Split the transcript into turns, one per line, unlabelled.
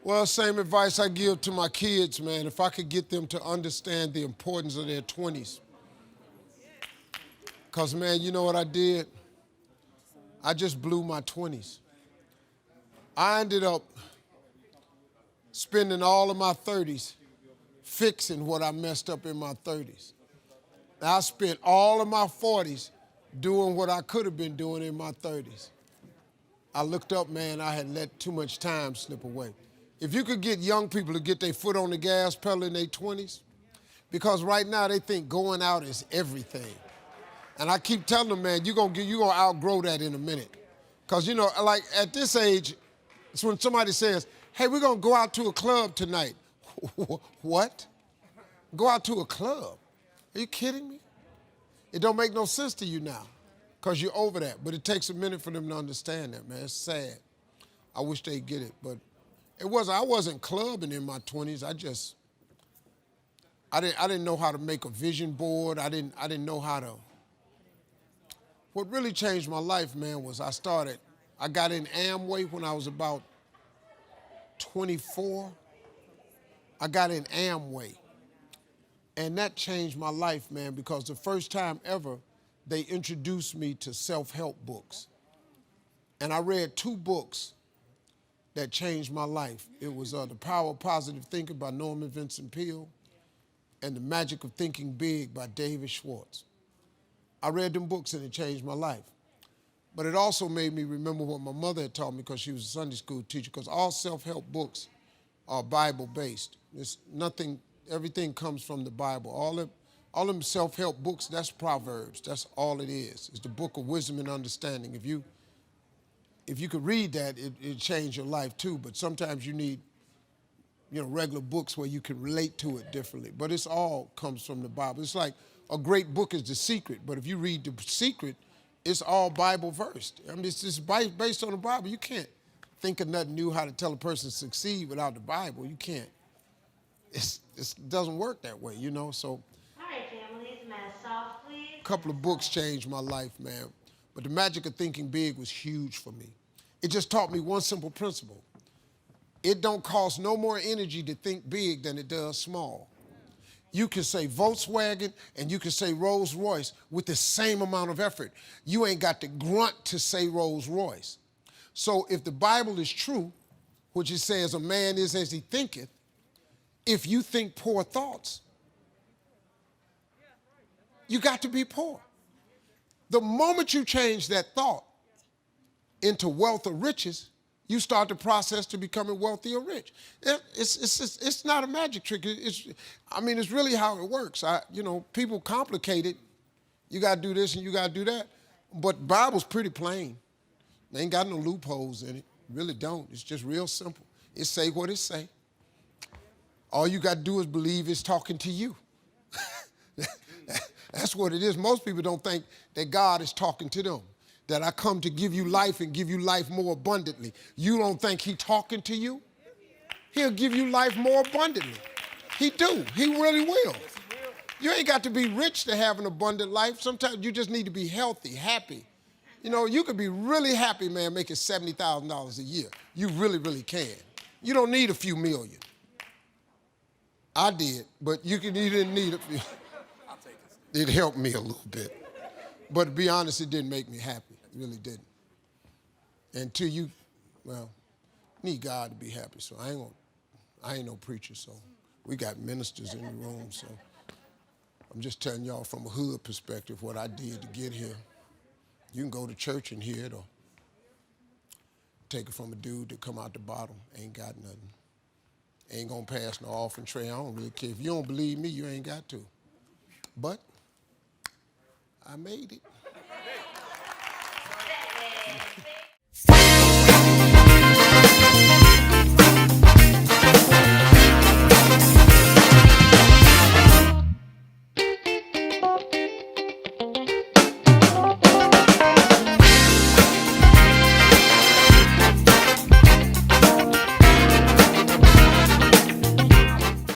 Well, same advice I give to my kids, man. If I could get them to understand the importance of their 20s. Because, man, you know what I did? I just blew my 20s. I ended up spending all of my 30s fixing what I messed up in my 30s. I spent all of my 40s doing what I could have been doing in my 30s. I looked up, man, I had let too much time slip away. If you could get young people to get their foot on the gas pedal in their 20s, because right now they think going out is everything. And I keep telling them, man, you're gonna outgrow that in a minute. Because, you know, like at this age, it's when somebody says, hey, we're gonna go out to a club tonight. What? Go out to a club? Are you kidding me? It don't make no sense to you now because you're over that. But it takes a minute for them to understand that, man. It's sad. I wish they'd get it. But I wasn't clubbing in my 20s. I didn't know how to make a vision board. I didn't know how to. What really changed my life, man, was I got in Amway when I was about 24. I got in Amway. And that changed my life, man, because the first time ever, they introduced me to self-help books. And I read 2 books that changed my life. It was The Power of Positive Thinking by Norman Vincent Peale and The Magic of Thinking Big by David Schwartz. I read them books and it changed my life. But it also made me remember what my mother had taught me because she was a Sunday school teacher, because all self-help books are Bible-based. There's nothing, everything comes from the Bible. All them self-help books, that's Proverbs. That's all it is. It's the book of wisdom and understanding. If you could read that, it'd change your life too. But sometimes you need, regular books where you can relate to it differently. But it's all comes from the Bible. It's like a great book is The Secret. But if you read The Secret, it's all Bible versed. I mean, it's just based on the Bible. You can't think of nothing new how to tell a person to succeed without the Bible. You can't. It doesn't work that way, So
All right, families, mask off, please.
a couple of books changed my life, man. But The Magic of Thinking Big was huge for me. It just taught me one simple principle. It don't cost no more energy to think big than it does small. You can say Volkswagen and you can say Rolls Royce with the same amount of effort. You ain't got to grunt to say Rolls Royce. So if the Bible is true, which it says a man is as he thinketh, if you think poor thoughts, you got to be poor. The moment you change that thought into wealth or riches, you start the process to becoming wealthy or rich. It's not a magic trick. It's really how it works. People complicate it. You got to do this and you got to do that. But the Bible's pretty plain. They ain't got no loopholes in it. Really don't. It's just real simple. It say what it say. All you got to do is believe it's talking to you. That's what it is. Most people don't think that God is talking to them, that I come to give you life and give you life more abundantly. You don't think He's talking to you? He'll give you life more abundantly. He do. He really will. You ain't got to be rich to have an abundant life. Sometimes you just need to be healthy, happy. You could be really happy, man, making $70,000 a year. You really, really can. You don't need a few million. I did, but you didn't need a few. It helped me a little bit. But to be honest, it didn't make me happy. It really didn't. Until you need God to be happy. So I ain't no preacher, so we got ministers in the room, so I'm just telling y'all from a hood perspective what I did to get here. You can go to church and hear it, or take it from a dude that come out the bottom, ain't got nothing. Ain't gonna pass no offering tray. I don't really care. If you don't believe me, you ain't got to. But I made it.